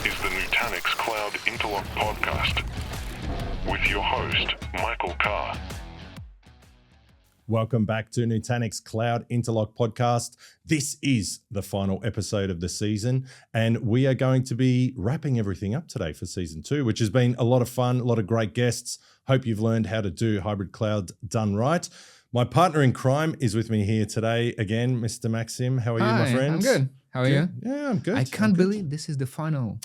is the Nutanix Cloud Interlock podcast with your host, Michael Carr. Welcome back to Nutanix Cloud Interlock podcast. This is the final episode of the season, and we are going to be wrapping everything up today for season 2, which has been a lot of fun, a lot of great guests. Hope you've learned how to do hybrid cloud done right. My partner in crime is with me here today again, Mr. Maxim. How are you, my friend? I'm good. How are you? Yeah, I'm good. I can't believe this is the final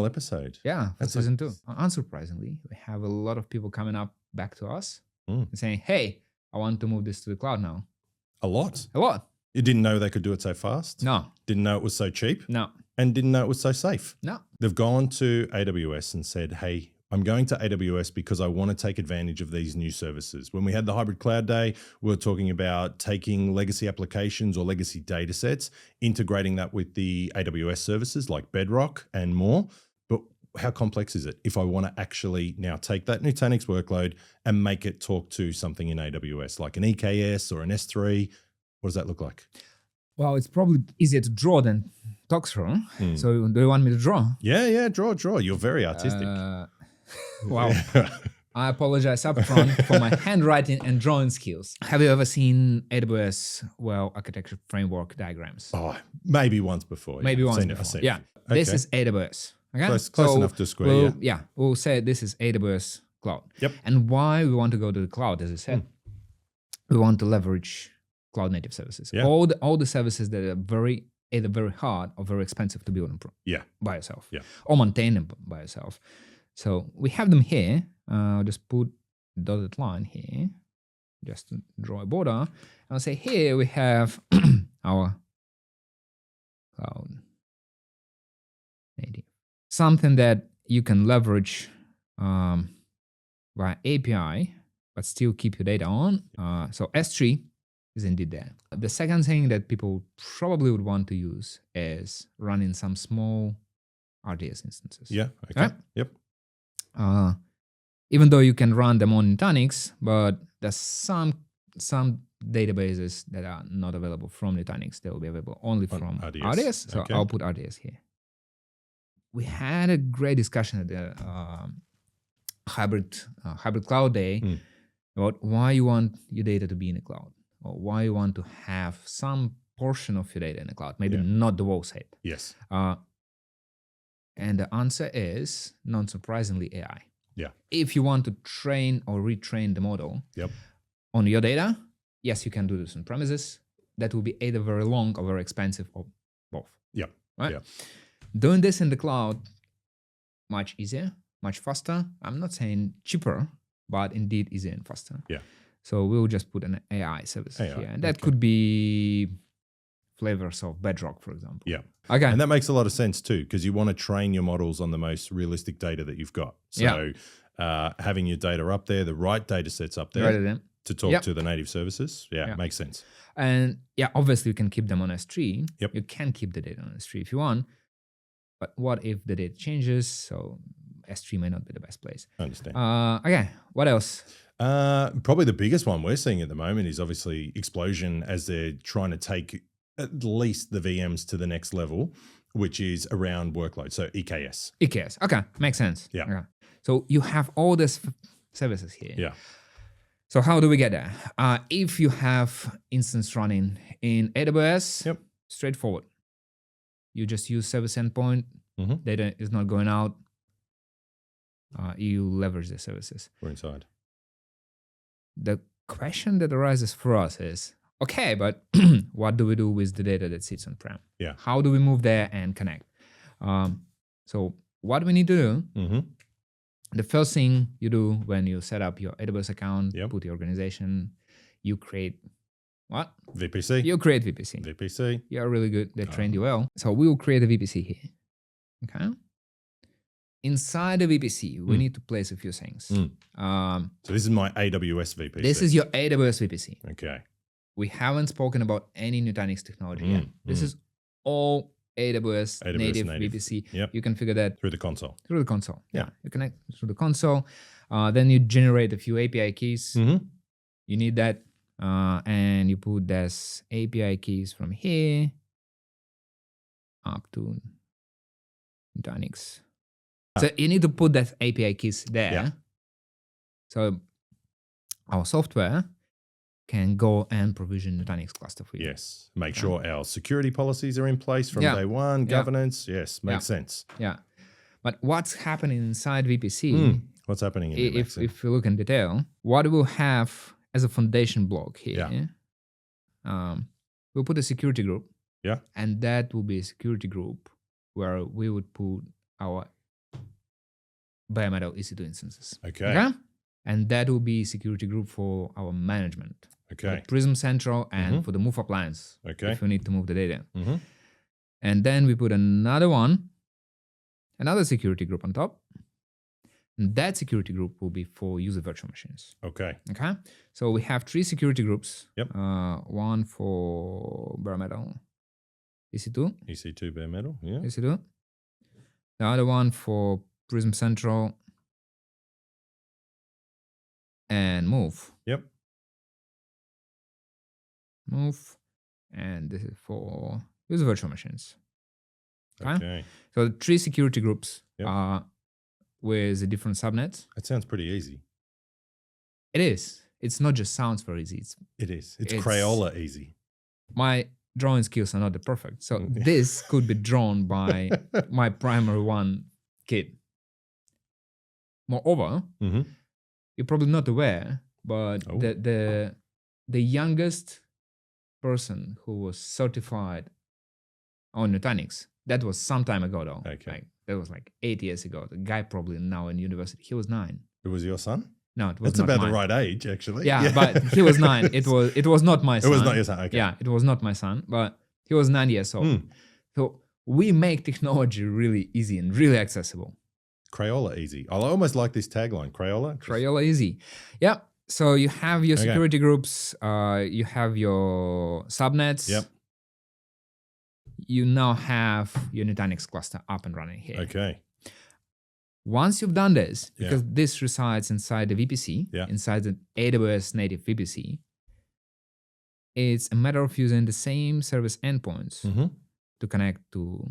episode. Yeah, for season 2. Unsurprisingly, we have a lot of people coming up back to us and saying, hey, I want to move this to the cloud now. A lot. You didn't know they could do it so fast? No. Didn't know it was so cheap? No. And didn't know it was so safe? No. They've gone to AWS and said, hey, I'm going to AWS because I want to take advantage of these new services. When we had the hybrid cloud day, we were talking about taking legacy applications or legacy data sets, integrating that with the AWS services like Bedrock and more. But how complex is it if I want to actually now take that Nutanix workload and make it talk to something in AWS, like an EKS or an S3? What does that look like? Well, it's probably easier to draw than talk through. So do you want me to draw? Yeah, draw. You're very artistic. Wow. I apologize up front for my handwriting and drawing skills. Have you ever seen AWS architecture framework diagrams? Oh, maybe once before. Maybe once before. I've seen Yeah. it. Okay. This is AWS. Okay. Close enough to square, yeah. We'll say this is AWS cloud. Yep. And why we want to go to the cloud, as I said, we want to leverage cloud native services. Yeah. All the services that are either very hard or very expensive to build by yourself. Yeah. Or maintain them by yourself. So we have them here. I'll just put a dotted line here, just to draw a border. And I'll say here we have our cloud native. Something that you can leverage via API, but still keep your data on. So S3 is indeed there. The second thing that people probably would want to use is running some small RDS instances. Yeah. Okay. Right? Yep. Even though you can run them on Nutanix, but there's some databases that are not available from Nutanix. They will be available only from RDS. So Okay. I'll put RDS here. We had a great discussion at the hybrid cloud day about why you want your data to be in the cloud, or why you want to have some portion of your data in the cloud, maybe not the whole set. Yes. And the answer is, not surprisingly, AI. Yeah. If you want to train or retrain the model Yep. on your data, yes, you can do this on premises. That will be either very long or very expensive, or both. Yep. Right? Yep. Doing this in the cloud, much easier, much faster. I'm not saying cheaper, but indeed easier and faster. Yeah. So we'll just put an AI service AI, here. And that could be flavors of Bedrock, for example. Yeah. Okay. And that makes a lot of sense too, because you want to train your models on the most realistic data that you've got. So having your data up there, the right data sets up there to talk to the native services. Yeah, makes sense. And obviously you can keep them on S3. Yep. You can keep the data on S3 if you want. But what if the data changes? So S3 may not be the best place. I understand. Okay. What else? Probably the biggest one we're seeing at the moment is obviously Explosion, as they're trying to take at least the VMs to the next level, which is around workload. So EKS. EKS. Okay. Makes sense. Yeah. Okay. So you have all these services here. Yeah. So how do we get there? If you have instance running in AWS, straightforward. You just use service endpoint. Data is not going out. You leverage the services. We're inside. The question that arises for us is, okay, but what do we do with the data that sits on-prem? Yeah. How do we move there and connect? So what we need to do, the first thing you do when you set up your AWS account, put your organization, you create what? VPC. You create VPC. VPC. You're really good. They trained you well. So we will create a VPC here. Okay. Inside the VPC, we need to place a few things. So this is my AWS VPC. This is your AWS VPC. Okay. We haven't spoken about any Nutanix technology yet. This is all AWS native VPC. Yep. You configure that Through the console. Through the console. Yeah. You connect through the console. Then you generate a few API keys. You need that. And you put this API keys from here up to Nutanix. So you need to put that API keys there. Yeah. So our software can go and provision Nutanix cluster for you. Yes. Make sure our security policies are in place from day one. Governance. Yes. Makes sense. Yeah. But what's happening inside VPC? What's happening in there, Maksim? If you look in detail, what we'll have as a foundation block here, we'll put a security group. Yeah. And that will be a security group where we would put our bare metal EC2 instances. Okay. And that will be security group for our management. Okay. For Prism Central and for the move appliance. Okay. If we need to move the data. And then we put another security group on top. And that security group will be for user virtual machines. Okay. Okay. So we have 3 security groups. Yep. One for bare metal EC2. EC2 bare metal. Yeah. EC2. The other one for Prism Central and move. Yep. Move. And this is for user virtual machines. Okay. So the 3 security groups with the different subnets. That sounds pretty easy. It is. It's not just sounds very easy. It's Crayola easy. My drawing skills are not that perfect. So this could be drawn by my primary one kid. Moreover, you're probably not aware, but the youngest person who was certified on Nutanix, that was some time ago though. Okay. That was like 8 years ago. The guy probably now in university. He was 9. It was your son? No, it was That's not about mine. the right age, actually. Yeah, but he was 9. It was not my son. It was not your son. Okay. Yeah, it was not my son, but he was 9 years old. So we make technology really easy and really accessible. Crayola easy. I almost like this tagline. Crayola. Crayola easy. Yeah. So you have your security groups. You have your subnets. Yep. You now have your Nutanix cluster up and running here. Okay. Once you've done this, because this resides inside the VPC, inside the AWS native VPC, it's a matter of using the same service endpoints to connect to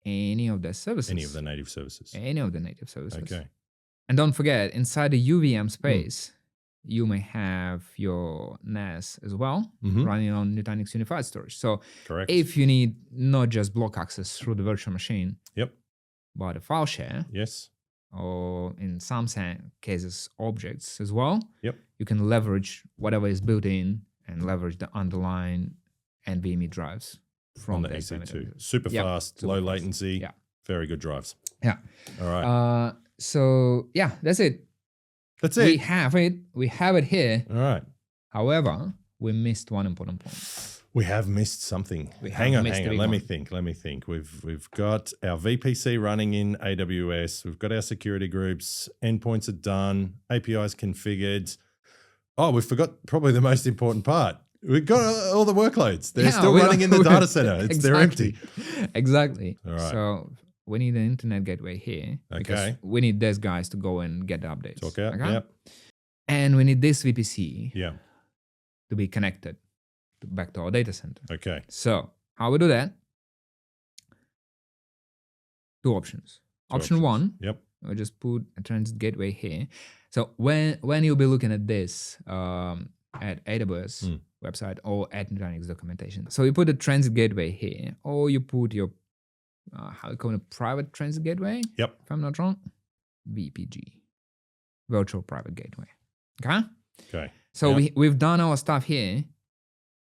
any of the services. Any of the native services. Any of the native services. Okay. And don't forget, inside the UVM space, you may have your NAS as well running on Nutanix Unified Storage. So if you need not just block access through the virtual machine, but a file share, or in some cases, objects as well, you can leverage whatever is built in and leverage the underlying NVMe drives from the EC2. Super fast, low latency, very good drives. Yeah. All right. So yeah, that's it. That's it. We have it. We have it here. All right. However, we missed one important point. We have missed something. Hang on. Let me think. We've got our VPC running in AWS. We've got our security groups. Endpoints are done. APIs configured. Oh, we forgot probably the most important part. We've got all the workloads. They're still running in the data center. They're empty. Exactly. All right. So we need an internet gateway here. Because we need these guys to go and get the updates. Talk out. Okay? Yep. And we need this VPC Yeah. to be connected back to our data center. Okay. So how we do that? 2 options. Option 1, we just put a transit gateway here. So when you'll be looking at this at AWS website or at Nutanix documentation, so you put a transit gateway here, or you put your how you call it, private transit gateway. Yep. If I'm not wrong, VPG, virtual private gateway. Okay. Okay. So we've done our stuff here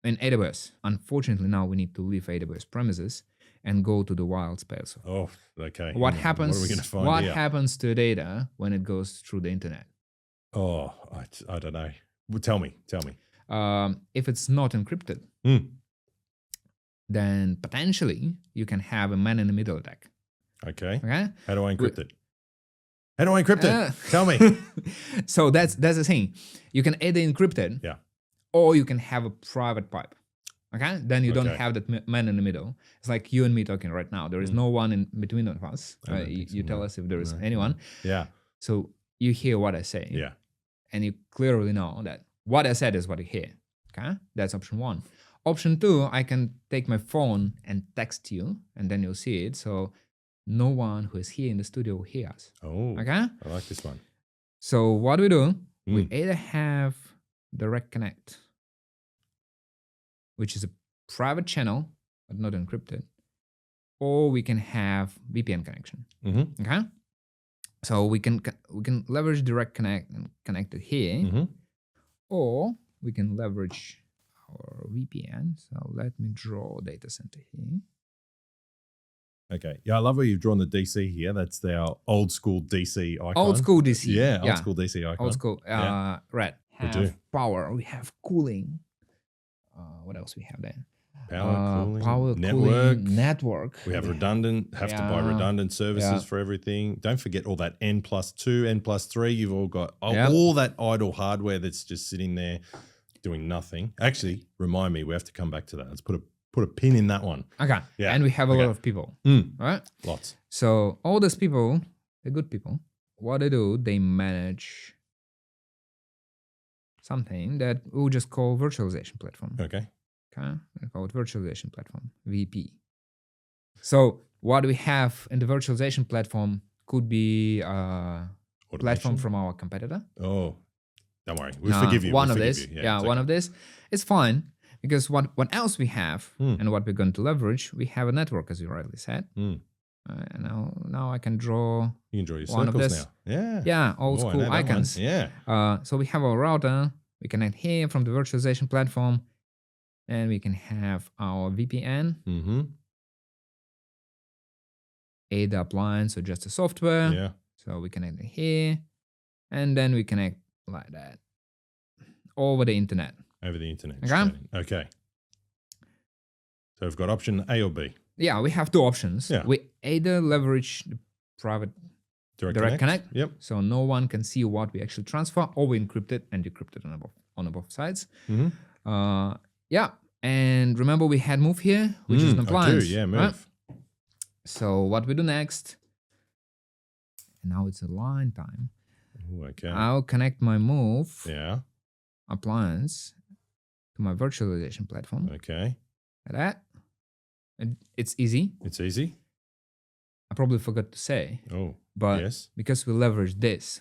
in AWS. Unfortunately, now we need to leave AWS premises and go to the wild space. Oh, okay. What happens? What are we going to find What here? happens to data when it goes through the internet? Oh, I don't know. Well, tell me. If it's not encrypted, then potentially you can have a man-in-the-middle attack. Okay. Okay. How do I encrypt it? How do I encrypt it? Tell me. So that's the thing. You can either encrypt it, or you can have a private pipe. Okay. Then you don't have that man in the middle. It's like you and me talking right now. There is no one in between of us. You tell us if there is anyone. Yeah. So you hear what I say. Yeah. And you clearly know that what I said is what you hear. Okay. That's option 1. Option 2, I can take my phone and text you, and then you'll see it. So no one who is here in the studio will hear us. Oh, Okay? I like this one. So what we do, we either have direct connect, which is a private channel, but not encrypted, or we can have VPN connection. Mm-hmm. Okay? So we can leverage direct connect and connect it here, Mm-hmm. or we can leverage our VPN. So let me draw a data center here. Okay. Yeah, I love where you've drawn the DC here. That's our old school DC icon. Old school DC. Yeah, old school DC icon. Old school. Right. We do. Power. We have cooling. What else we have there? Power, cooling, Cooling, network. We have redundant, have to buy redundant services for everything. Don't forget all that N+2, N+3. You've all got all that idle hardware that's just sitting there doing nothing. Actually, remind me, we have to come back to that. Let's put a pin in that one. Okay. Yeah. And we have a lot of people. Right? Lots. So all those people, they're good people. What they do, they manage something that we'll just call virtualization platform. Okay. Okay, we call it virtualization platform, VP. So what we have in the virtualization platform could be a platform from our competitor. Oh, don't worry, we forgive you. One of this, one of this. It's fine because what else we have and what we're going to leverage, we have a network, as you rightly said. Now I can draw. You can draw your one circles of this. now. Yeah, old school icons. Yeah. So we have our router. We connect here from the virtualization platform. And we can have our VPN, the appliance or just the software. Yeah. So we connect it here, and then we connect like that over the internet. Over the internet. Okay. So we've got option A or B. Yeah, we have two options. Yeah. We either leverage the private direct connect. Yep. So no one can see what we actually transfer, or we encrypt it and decrypt it on both sides. Yeah, and remember we had move here, which is an appliance. I do, yeah, move. Right? So what we do next, and now it's a line time. Ooh, okay. I'll connect my move appliance to my virtualization platform. Okay. Like that. And it's easy. It's easy. I probably forgot to say. Oh, but yes. because we leverage this,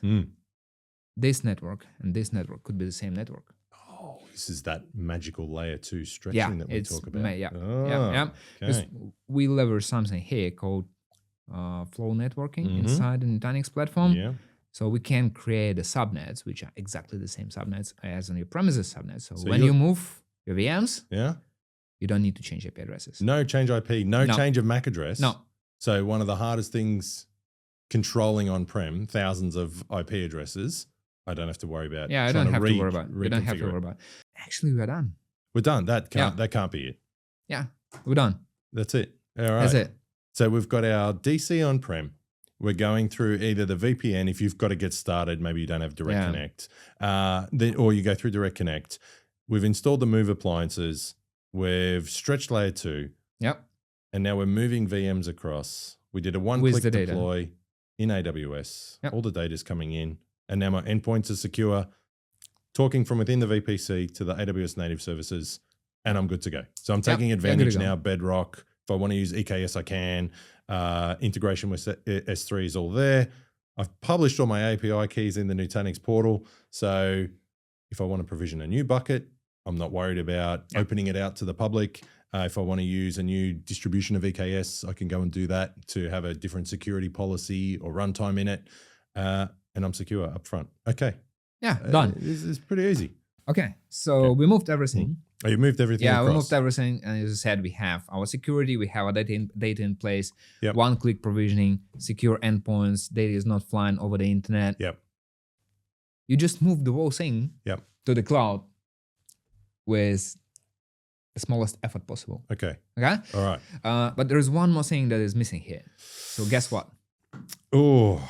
this network and this network could be the same network. Oh, this is that magical layer 2 stretching that we talk about. Yeah. Because we leverage something here called flow networking inside the Nutanix platform. Yeah. So we can create a subnets, which are exactly the same subnets as on your premises subnets. So when you move your VMs, you don't need to change IP addresses. No change IP, no change of MAC address. No. So one of the hardest things controlling on-prem, thousands of IP addresses, I don't have to worry about. Yeah, I don't have to worry about. You don't have to worry about. Actually, we're done. We're done. That can't be it. Yeah, we're done. That's it. All right. That's it. So we've got our DC on-prem. We're going through either the VPN, if you've got to get started, maybe you don't have direct connect, or you go through direct connect. We've installed the move appliances. We've stretched layer 2. Yep. And now we're moving VMs across. We did a one-click deploy in AWS. Yep. All the data's coming in. And now my endpoints are secure. Talking from within the VPC to the AWS native services, and I'm good to go. So I'm taking advantage now, Bedrock. If I want to use EKS, I can. Integration with S3 is all there. I've published all my API keys in the Nutanix portal. So if I want to provision a new bucket, I'm not worried about opening it out to the public. If I want to use a new distribution of EKS, I can go and do that to have a different security policy or runtime in it. And I'm secure up front. Okay. Yeah, done. It's pretty easy. Okay, so we moved everything. Oh, you moved everything across. We moved everything. And as I said, we have our security, we have our data in place, one-click provisioning, secure endpoints, data is not flying over the internet. You just move the whole thing to the cloud with the smallest effort possible. Okay. All right. But there is one more thing that is missing here. So guess what? Oh,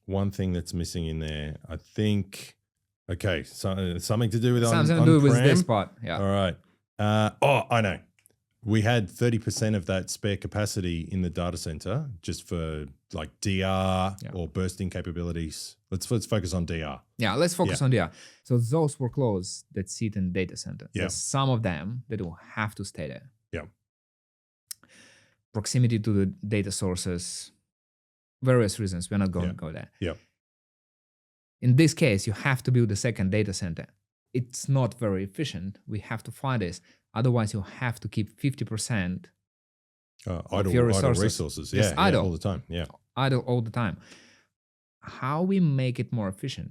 one thing that's missing in there, I think. Okay, so something to do with something to do with this part. Yeah. All right. I know. We had 30% of that spare capacity in the data center just for like DR or bursting capabilities. Let's focus on DR. Yeah, let's focus on DR. So those workloads that sit in data center, there's some of them that will have to stay there. Yeah. proximity to the data sources, various reasons. We're not going to go there. Yeah. In this case, you have to build a second data center. It's not very efficient. We have to find this. Otherwise, you have to keep 50% idle your resources. Just Yeah, idle. all the time. Yeah. Idle all the time. How we make it more efficient?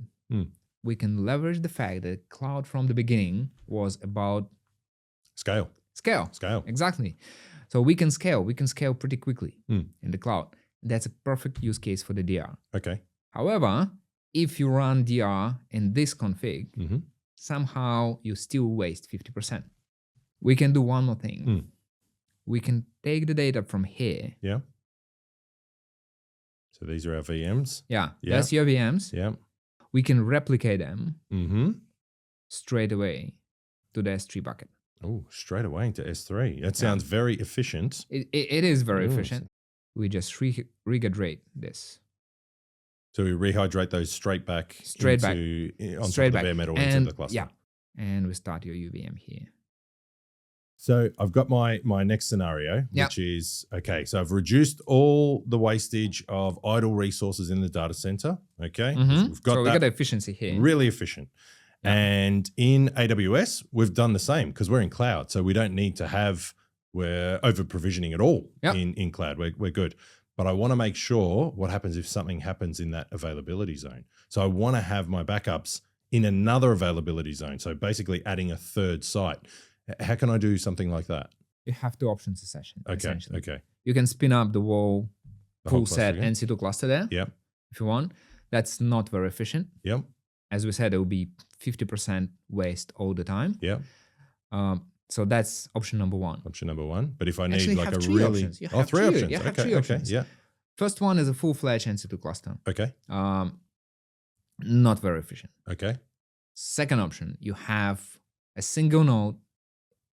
We can leverage the fact that cloud from the beginning was about Scale. Exactly. So we can scale. We can scale pretty quickly in the cloud. That's a perfect use case for the DR. Okay. However, if you run DR in this config, somehow you still waste 50%. We can do one more thing. We can take the data from here. Yeah. So these are our VMs. Yeah. That's your VMs. Yeah. We can replicate them straight away to the S3 bucket. Oh, straight away into S3. That sounds very efficient. It is very efficient. We just rehydrate this. So we rehydrate those straight back on top of the bare metal into the cluster. Yeah. And we start your UVM here. So I've got my next scenario, which is, okay, so I've reduced all the wastage of idle resources in the data center. Okay. We've got we got the efficiency here. Really efficient. Yeah. And in AWS, we've done the same because we're in cloud. So we don't need to we're over provisioning at all in cloud. We're good. But I want to make sure what happens if something happens in that availability zone. So I want to have my backups in another availability zone. So basically adding a third site. How can I do something like that? You have two options essentially. Okay. You can spin up the whole full set cluster, NC2 cluster there. Yep. If you want. That's not very efficient. Yep. As we said, it will be 50% waste all the time. Yep. So that's option number one. But if I need Actually, like a three really options. three options. You have three options. Yeah. First one is a full-fledged NC2 cluster. Okay. Not very efficient. Okay. Second option, you have a single node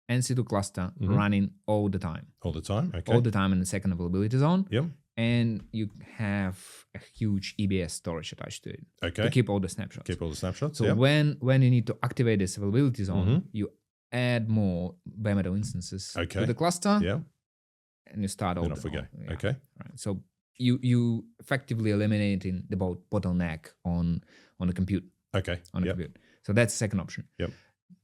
NC2 cluster running all the time. All the time. Okay. All the time in the second availability zone. Yep. And you have a huge EBS storage attached to it. Okay. To keep all the snapshots. So when you need to activate this availability zone, you add more bare metal instances to the cluster. Yeah. And you start all and off we go. Yeah. Okay. Right. So you effectively eliminating the bottleneck on the compute. Okay. On the compute. So that's the second option. Yep.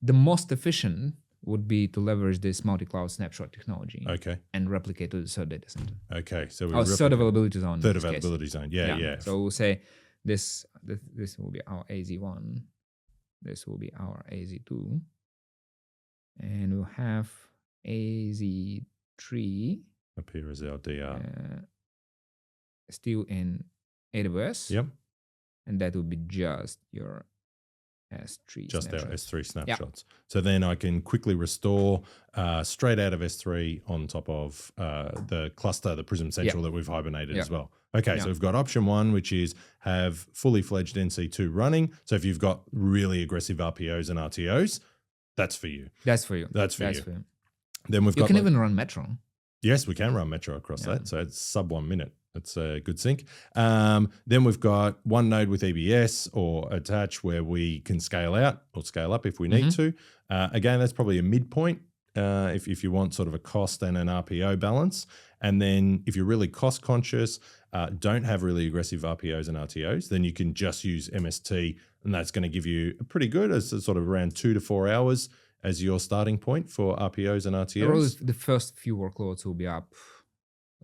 The most efficient would be to leverage this multi-cloud snapshot technology. Okay. And replicate to the third data center. Okay. So third availability zone. Third availability zone. Yeah. So we'll say this will be our AZ1. This will be our AZ2. And we'll have AZ3 up here is our DR. Still in AWS. Yep. And that will be just your S3 just snapshots. Our S3 snapshots. So then I can quickly restore straight out of S3 on top of the cluster, the Prism Central that we've hibernated as well. Okay, so we've got option one, which is have fully fledged NC2 running. So if you've got really aggressive RPOs and RTOs, that's for you. That's for you. That's for you. Then we've got. You can even run Metro. Yes, we can run Metro across that. So it's sub 1 minute. That's a good sync. Then we've got one node with EBS or attach where we can scale out or scale up if we need to. Again, that's probably a midpoint if you want sort of a cost and an RPO balance. And then if you're really cost conscious, don't have really aggressive RPOs and RTOs, then you can just use MST, and that's going to give you a pretty good, as sort of around 2 to 4 hours as your starting point for RPOs and RTOs. The first few workloads will be up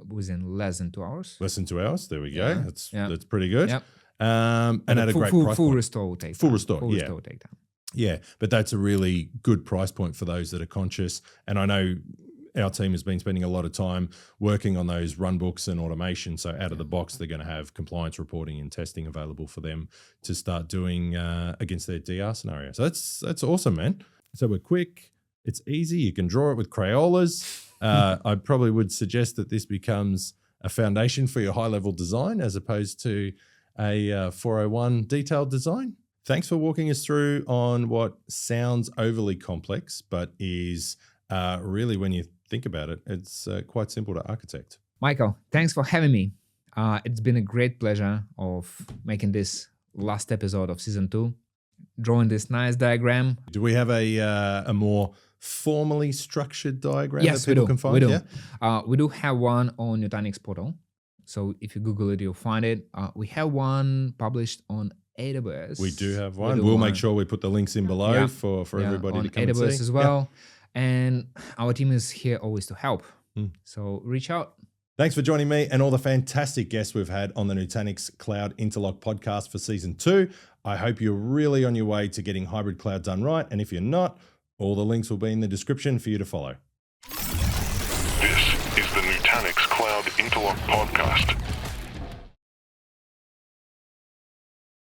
within less than 2 hours. Less than 2 hours. There we go. That's pretty good. Yep. And at a great price full point. restore will take full time. restore. Full restore will take time. Yeah, but that's a really good price point for those that are conscious. And I know our team has been spending a lot of time working on those run books and automation. So out of the box, they're going to have compliance reporting and testing available for them to start doing against their DR scenario. So that's awesome, man. So we're quick. It's easy. You can draw it with Crayolas. I probably would suggest that this becomes a foundation for your high-level design as opposed to a 401 detailed design. Thanks for walking us through on what sounds overly complex, but is really, when you think about it, it's quite simple to architect. Michael, thanks for having me. It's been a great pleasure of making this last episode of season 2, drawing this nice diagram. Do we have a more formally structured diagram Yes, that we people do. can find? We do. Yeah. We do have one on Nutanix portal. So if you Google it, you'll find it. We have one published on AWS. We do have We one. do We'll make sure we put the links in below Yeah. for Yeah, everybody on to come AWS and see. as well. And our team is here always to help. Mm. So reach out. Thanks for joining me and all the fantastic guests we've had on the Nutanix Cloud Interlock podcast for season 2. I hope you're really on your way to getting hybrid cloud done right. And if you're not, all the links will be in the description for you to follow. This is the Nutanix Cloud Interlock podcast.